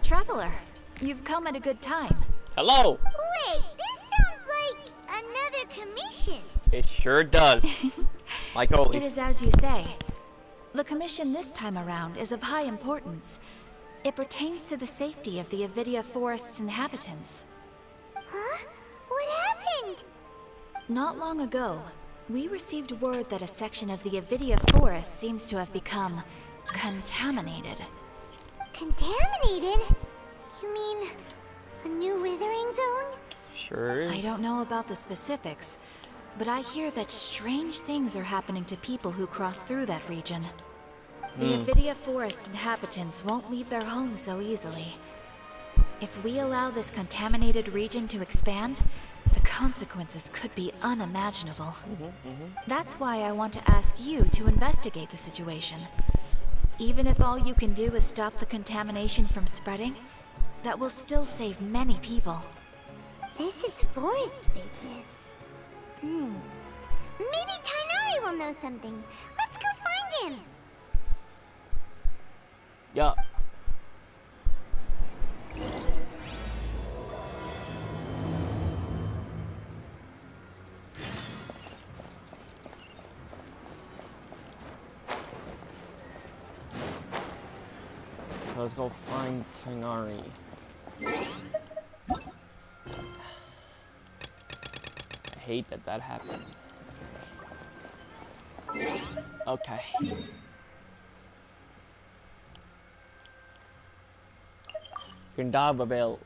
Traveler, you've come at a good time. Hello. Wait, this sounds like another commission. It sure does. Like always. It is as you say. The commission this time around is of high importance. It pertains to the safety of the Avidia Forest's inhabitants. Huh? What happened? Not long ago, we received word that a section of the Avidia Forest seems to have become contaminated. Contaminated? You mean a new withering zone? Sure is. I don't know about the specifics, but I hear that strange things are happening to people who cross through that region. The Avidia Forest inhabitants won't leave their homes so easily. If we allow this contaminated region to expand, the consequences could be unimaginable. That's why I want to ask you to investigate the situation. Even if all you can do is stop the contamination from spreading, that will still save many people. This is forest business. Maybe Tighnari will know something. Let's go find him. Yeah. Let's go find Tighnari. I hate that happened. Okay. Gundababel.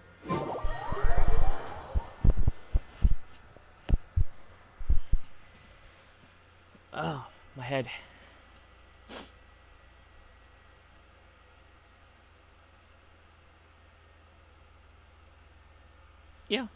Oh, my head. Yeah.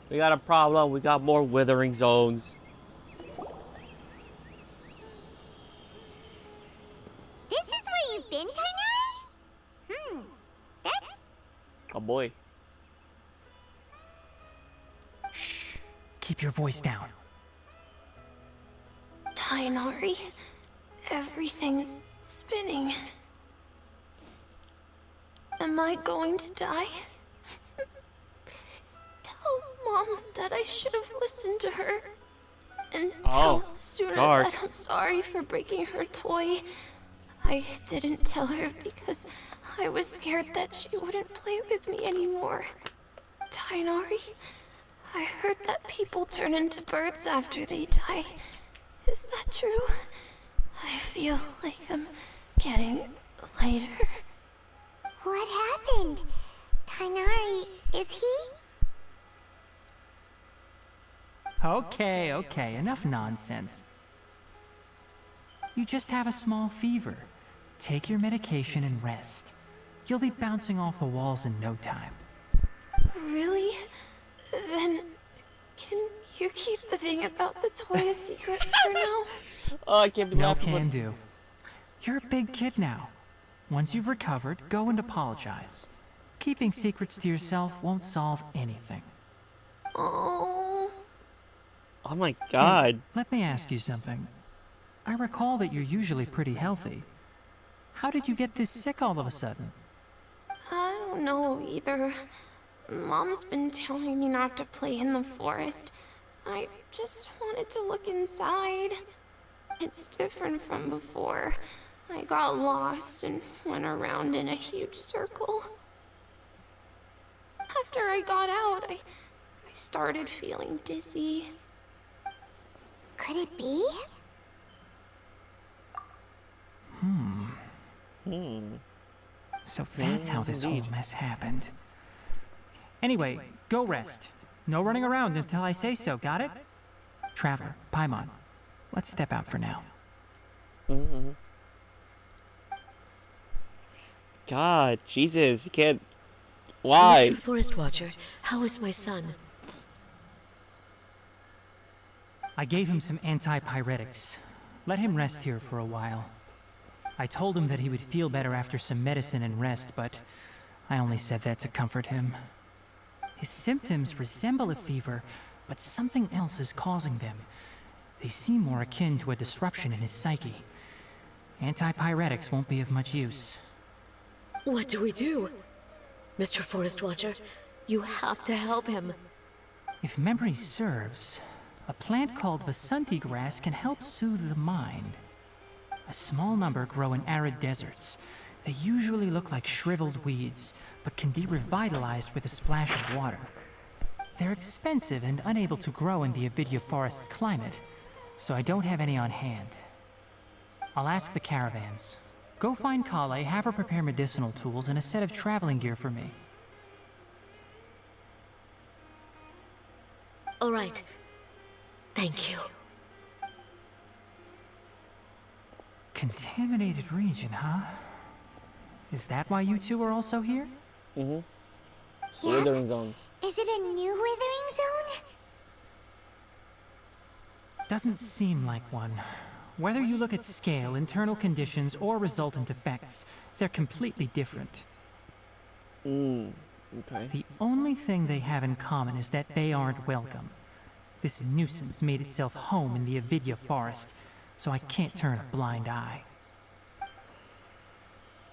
We got a problem. We got more withering zones. This is where you've been, Tighnari? That's... Oh boy. Shh. Keep your voice down. Tighnari, everything's spinning. Am I going to die? Tell Mom that I should have listened to her. And tell Suna that I'm sorry for breaking her toy. I didn't tell her because I was scared that she wouldn't play with me anymore. Tighnari, I heard that people turn into birds after they die. Is that true? I feel like I'm getting lighter. What happened? Tighnari, is he? Okay, enough nonsense. You just have a small fever. Take your medication and rest. You'll be bouncing off the walls in no time. Really? Then, can you keep the thing about the toy a secret for now? Oh, I can't be No can do. You're a big kid now. Once you've recovered, go and apologize. Keeping secrets to yourself won't solve anything. Oh. Oh my god. Hey, let me ask you something. I recall that you're usually pretty healthy. How did you get this sick all of a sudden? I don't know either. Mom's been telling me not to play in the forest. I just wanted to look inside. It's different from before. I got lost and went around in a huge circle. After I got out, I started feeling dizzy. Could it be? So that's how this whole mess happened. Anyway, go rest. No running around until I say so, got it? Traveler, Paimon, let's step out for now. God, Jesus, you can't Why? Mr. Forest Watcher, how is my son? I gave him some antipyretics. Let him rest here for a while. I told him that he would feel better after some medicine and rest, but I only said that to comfort him. His symptoms resemble a fever, but something else is causing them. They seem more akin to a disruption in his psyche. Antipyretics won't be of much use. What do we do? Mr. Forest Watcher, you have to help him. If memory serves, a plant called Vasanti grass can help soothe the mind. A small number grow in arid deserts. They usually look like shriveled weeds, but can be revitalized with a splash of water. They're expensive and unable to grow in the Avidya forest's climate, so I don't have any on hand. I'll ask the caravans. Go find Kale, have her prepare medicinal tools and a set of traveling gear for me. All right. Thank you. Contaminated region, huh? Is that why you two are also here? Mm-hmm. Yeah? Withering zone. Is it a new withering zone? Doesn't seem like one. Whether you look at scale, internal conditions, or resultant effects, they're completely different. Okay. The only thing they have in common is that they aren't welcome. This nuisance made itself home in the Avidya forest, so I can't turn a blind eye.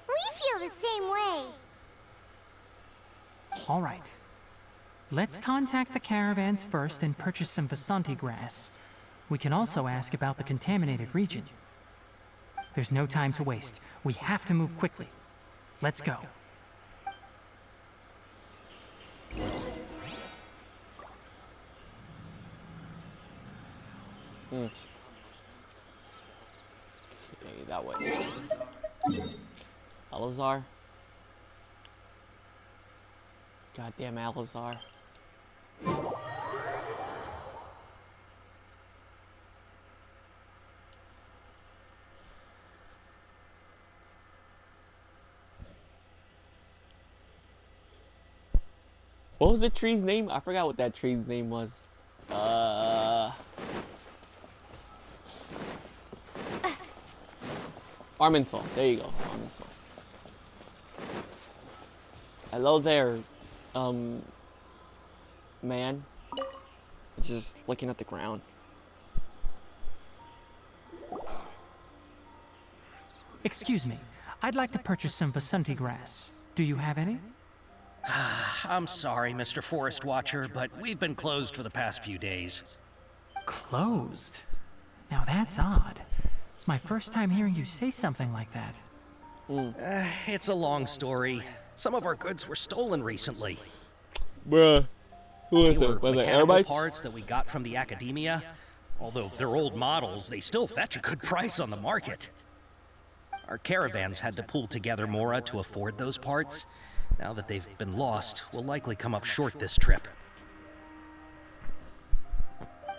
We feel the same way. All right. Let's contact the caravans first and purchase some Vasanti grass. We can also ask about the contaminated region. There's no time to waste. We have to move quickly. Let's go. Okay, that way. Alazar. Goddamn Alazar. What was the tree's name? I forgot what that tree's name was. Arminsol. There you go. Arminsol. Hello there, man. Just looking at the ground. Excuse me. I'd like to purchase some Vasanti grass. Do you have any? I'm sorry, Mr. Forest Watcher, but we've been closed for the past few days. Closed? Now that's odd. It's my first time hearing you say something like that. It's a long story. Some of our goods were stolen recently. Bruh. Who is They it? were Was it mechanical Airbites? parts that we got from the academia. Although they're old models, they still fetch a good price on the market. Our caravans had to pool together Mora to afford those parts. Now that they've been lost, we'll likely come up short this trip.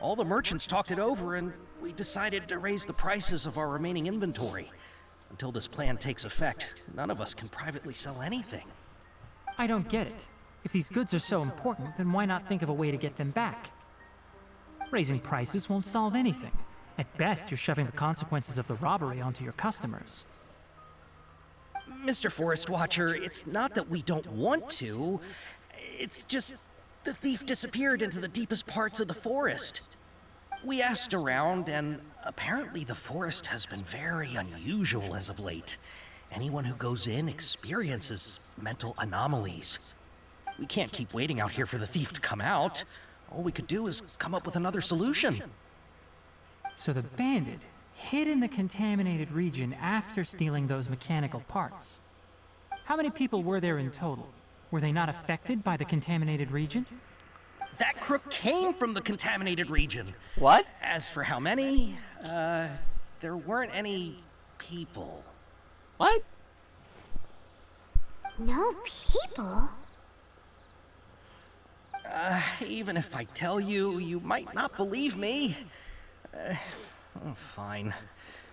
All the merchants talked it over, and we decided to raise the prices of our remaining inventory. Until this plan takes effect, none of us can privately sell anything. I don't get it. If these goods are so important, then why not think of a way to get them back? Raising prices won't solve anything. At best, you're shoving the consequences of the robbery onto your customers. Mr. Forest Watcher, it's not that we don't want to. It's just the thief disappeared into the deepest parts of the forest. We asked around, and apparently the forest has been very unusual as of late. Anyone who goes in experiences mental anomalies. We can't keep waiting out here for the thief to come out. All we could do is come up with another solution. So the bandit hid in the contaminated region after stealing those mechanical parts. How many people were there in total? Were they not affected by the contaminated region? That crook came from the contaminated region. What? As for how many, there weren't any people. What? No people? Even if I tell you, you might not believe me. Fine.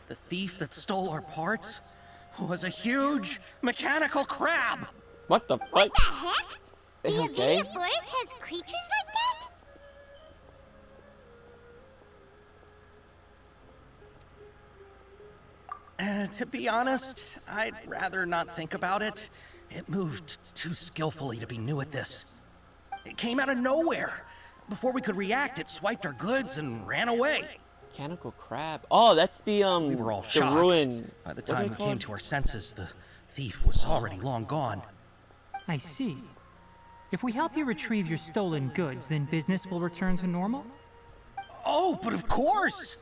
The thief that stole our parts was a huge mechanical crab. What the fuck? What the heck? The Okay. Avidia Forest has creatures like that? To be honest, I'd rather not think about it. It moved too skillfully to be new at this. It came out of nowhere. Before we could react, it swiped our goods and ran away. Mechanical crab. Oh, that's the We were all the shocked. ruin. By the What are time they we came called? to our senses, the thief was already long gone. I see. If we help you retrieve your stolen goods, then business will return to normal? Oh, but of course!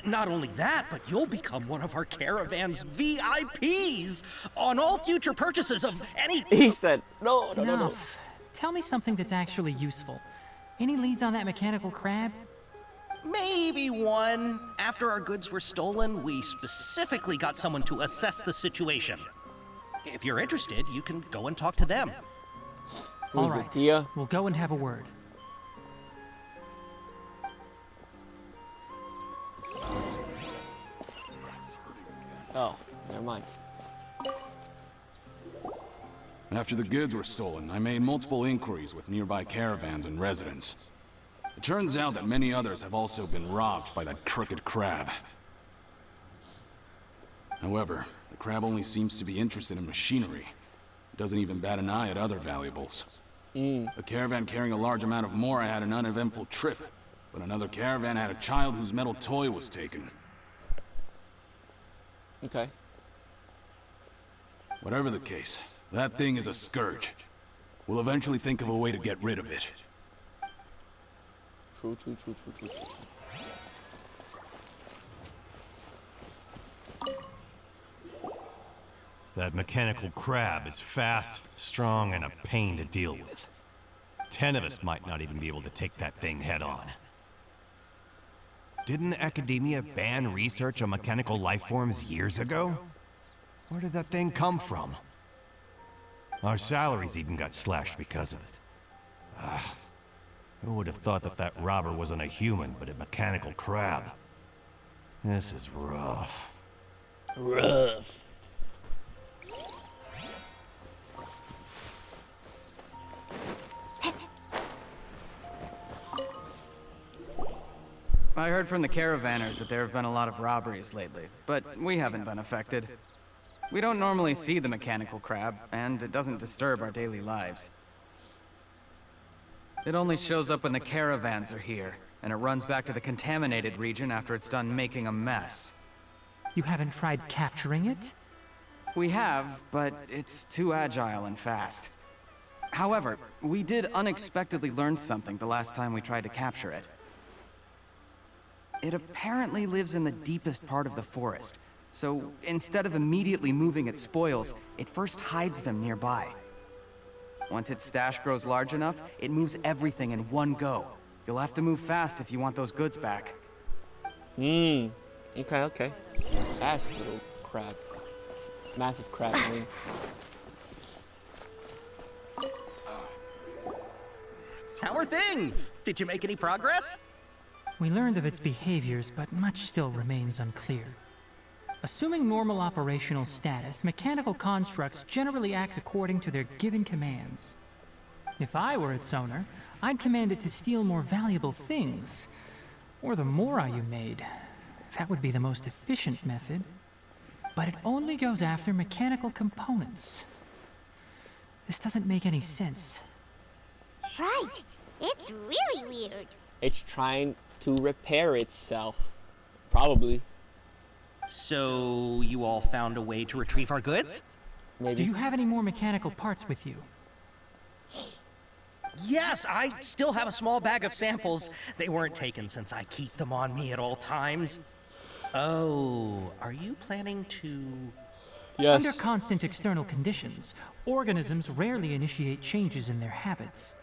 Not only that, but you'll become one of our caravan's VIPs on all future purchases of any... He said, no, no, no, no. Enough. Tell me something that's actually useful. Any leads on that mechanical crab? Maybe one. After our goods were stolen, we specifically got someone to assess the situation. If you're interested, you can go and talk to them. Who's All it, right. Tia? We'll go and have a word. Oh, never mind. After the goods were stolen, I made multiple inquiries with nearby caravans and residents. It turns out that many others have also been robbed by that crooked crab. However, the crab only seems to be interested in machinery. It doesn't even bat an eye at other valuables. A caravan carrying a large amount of Mora had an uneventful trip, but another caravan had a child whose metal toy was taken. Okay. Whatever the case, that thing is a scourge. We'll eventually think of a way to get rid of it. True, true, true, true, true, true. That mechanical crab is fast, strong, and a pain to deal with. 10 of us might not even be able to take that thing head on. Didn't academia ban research on mechanical life forms years ago? Where did that thing come from? Our salaries even got slashed because of it. Who would have thought that that robber wasn't a human, but a mechanical crab? This is rough. Rough. I heard from the caravanners that there have been a lot of robberies lately, but we haven't been affected. We don't normally see the mechanical crab, and it doesn't disturb our daily lives. It only shows up when the caravans are here, and it runs back to the contaminated region after it's done making a mess. You haven't tried capturing it? We have, but it's too agile and fast. However, we did unexpectedly learn something the last time we tried to capture it. It apparently lives in the deepest part of the forest, so instead of immediately moving its spoils, it first hides them nearby. Once its stash grows large enough, it moves everything in one go. You'll have to move fast if you want those goods back. Okay, okay. That's a little crab. Massive crab, I mean. How are things? Did you make any progress? We learned of its behaviors, but much still remains unclear. Assuming normal operational status, mechanical constructs generally act according to their given commands. If I were its owner, I'd command it to steal more valuable things. Or the Mora you made. That would be the most efficient method. But it only goes after mechanical components. This doesn't make any sense. Right. It's really weird. It's trying to repair itself. Probably. So, you all found a way to retrieve our goods? Maybe. Do you have any more mechanical parts with you? Yes, I still have a small bag of samples. They weren't taken since I keep them on me at all times. Oh, are you planning to... Yes. Under constant external conditions, organisms rarely initiate changes in their habits.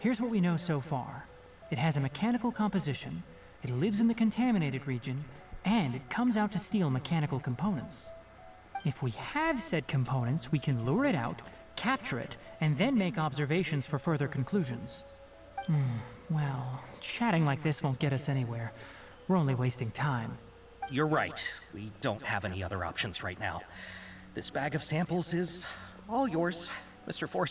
Here's what we know so far. It has a mechanical composition, it lives in the contaminated region, and it comes out to steal mechanical components. If we have said components, we can lure it out, capture it, and then make observations for further conclusions. Well, chatting like this won't get us anywhere. We're only wasting time. You're right. We don't have any other options right now. This bag of samples is all yours, Mr. Force.